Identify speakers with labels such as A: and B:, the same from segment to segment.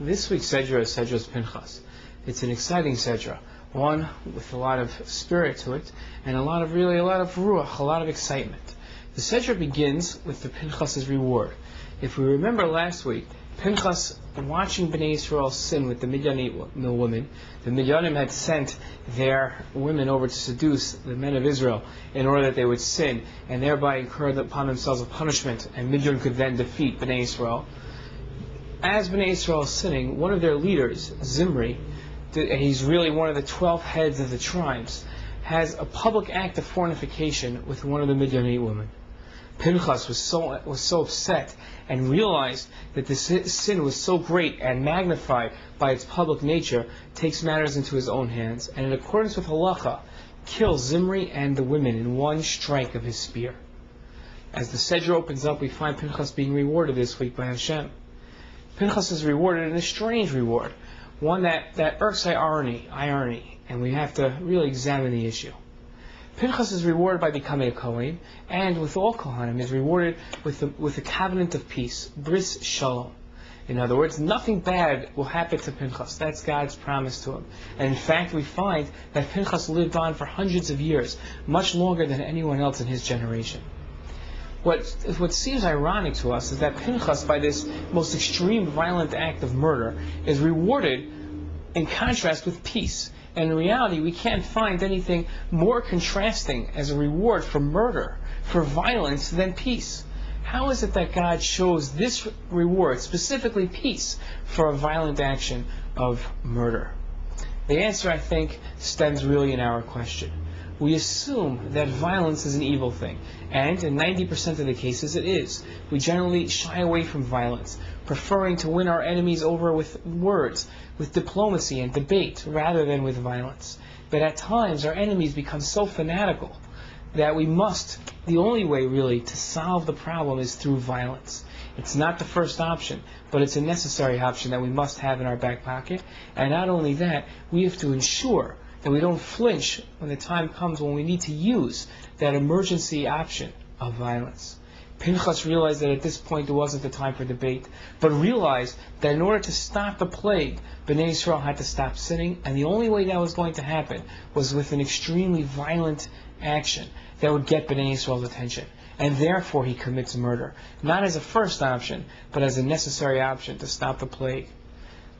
A: This week's Sedra is Sedra's Pinchas. It's an exciting Sedra, one with a lot of spirit to it, and a lot of ruach, a lot of excitement. The Sedra begins with the Pinchas' reward. If we remember last week, Pinchas, watching Bnei Yisrael sin with the Midianite women, the Midianim had sent their women over to seduce the men of Israel in order that they would sin, and thereby incur upon themselves a punishment, and Midian could then defeat Bnei Yisrael. As Bnei Yisrael is sinning, one of their leaders, Zimri, he's really one of the 12 heads of the tribes, has a public act of fornication with one of the Midianite women. Pinchas was so upset and realized that this sin was so great and magnified by its public nature, takes matters into his own hands, and in accordance with halacha, kills Zimri and the women in one strike of his spear. As the Sedra opens up, we find Pinchas being rewarded this week by Hashem. Pinchas is rewarded in a strange reward, one that irks irony, and we have to really examine the issue. Pinchas is rewarded by becoming a Kohen, and with all Kohanim is rewarded with a covenant of peace, bris shalom. In other words, nothing bad will happen to Pinchas. That's God's promise to him. And in fact, we find that Pinchas lived on for hundreds of years, much longer than anyone else in his generation. What seems ironic to us is that Pinchas, by this most extreme violent act of murder, is rewarded in contrast with peace. And in reality, we can't find anything more contrasting as a reward for murder, for violence, than peace. How is it that God shows this reward, specifically peace, for a violent action of murder? The answer, I think, stems really in our question. We assume that violence is an evil thing, and in 90% of the cases it is. We generally shy away from violence, preferring to win our enemies over with words, with diplomacy and debate, rather than with violence. But at times our enemies become so fanatical that the only way really to solve the problem is through violence. It's not the first option, but it's a necessary option that we must have in our back pocket. And not only that, we have to ensure that we don't flinch when the time comes when we need to use that emergency option of violence. Pinchas realized that at this point it wasn't the time for debate, but realized that in order to stop the plague, Bnei Yisrael had to stop sinning, and the only way that was going to happen was with an extremely violent action that would get Bnei Yisrael's attention. And therefore he commits murder, not as a first option, but as a necessary option to stop the plague.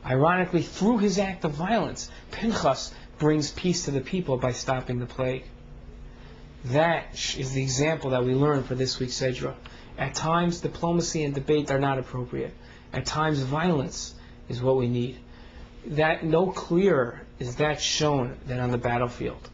A: Ironically, through his act of violence, Pinchas brings peace to the people by stopping the plague. That is the example that we learn for this week's Sedra. At times, diplomacy and debate are not appropriate. At times, violence is what we need. That no clearer is that shown than on the battlefield.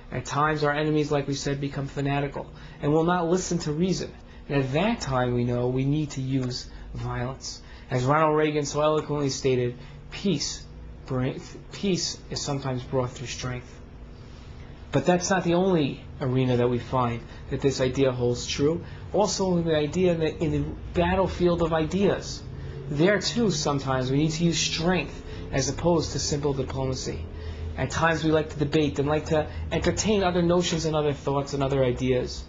A: At times, our enemies, like we said, become fanatical and will not listen to reason. And at that time, we know we need to use violence. As Ronald Reagan so eloquently stated, peace is sometimes brought through strength. But that's not the only arena that we find that this idea holds true. Also the idea that in the battlefield of ideas, there too sometimes we need to use strength as opposed to simple diplomacy. At times we like to debate and like to entertain other notions and other thoughts and other ideas.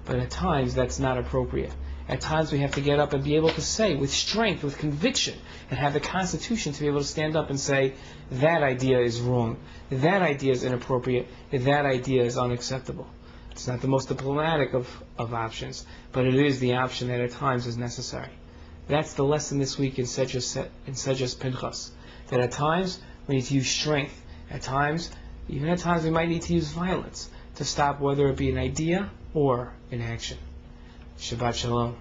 A: But at times that's not appropriate. At times we have to get up and be able to say with strength, with conviction, and have the constitution to be able to stand up and say, that idea is wrong, that idea is inappropriate, that idea is unacceptable. It's not the most diplomatic of options, but it is the option that at times is necessary. That's the lesson this week in Sedra's Pinchas, that at times we need to use strength, even at times we might need to use violence to stop whether it be an idea or an action. Shabbat Shalom.